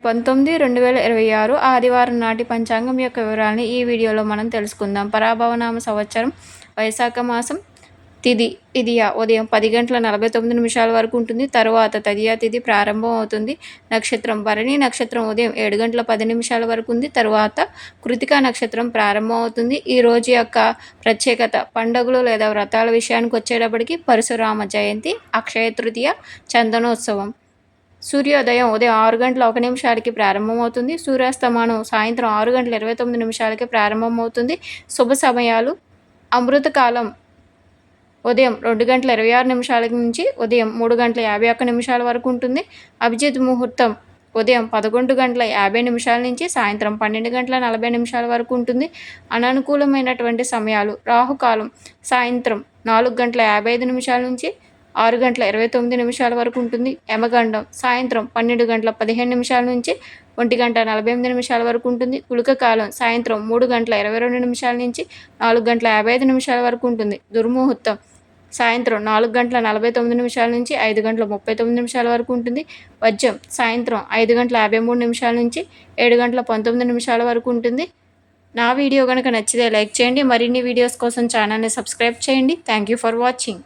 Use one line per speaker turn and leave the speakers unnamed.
19/2026 ఆదివారం నాటి పంచాంగం యొక్క వివరాలని ఈ వీడియోలో మనం తెలుసుకుందాం. పరాభవనామ సంవత్సరం వైశాఖ మాసం. తిథియ ఉదయం 10:49 వరకు ఉంటుంది. తరువాత తదియా తిథి ప్రారంభం అవుతుంది. నక్షత్రం భరణి నక్షత్రం ఉదయం 7:10 వరకు ఉంది. తరువాత కృతికా నక్షత్రం ప్రారంభం అవుతుంది. ఈ రోజు యొక్క ప్రత్యేకత పండుగలు లేదా వ్రతాల విషయానికి వచ్చేటప్పటికి పరశురామ జయంతి, అక్షయ తృతీయ, చందనోత్సవం. సూర్యోదయం ఉదయం 6:01 ప్రారంభమవుతుంది. సూర్యాస్తమానం సాయంత్రం 6:29 ప్రారంభమవుతుంది. శుభ సమయాలు అమృతకాలం ఉదయం 2:26 నుంచి ఉదయం 3:51 వరకు ఉంటుంది. అభిజిత్ ముహూర్తం ఉదయం 11:50 నుంచి సాయంత్రం 12:40 వరకు ఉంటుంది. అననుకూలమైనటువంటి సమయాలు రాహుకాలం సాయంత్రం 4:55 నుంచి 6:29 వరకు ఉంటుంది. యమగండం సాయంత్రం 12:15 నుంచి 1:48 వరకు ఉంటుంది. గుళిక కాలం సాయంత్రం 3:22 నుంచి 4:55 వరకు ఉంటుంది. దుర్ముహూర్తం సాయంత్రం 4:49 నుంచి 5:39 వరకు ఉంటుంది. వజ్రం సాయంత్రం 5:53 నుంచి 7:19 వరకు ఉంటుంది. నా వీడియో కనుక నచ్చితే లైక్ చేయండి. మరిన్ని వీడియోస్ కోసం ఛానల్ని సబ్స్క్రైబ్ చేయండి. Thank you for watching.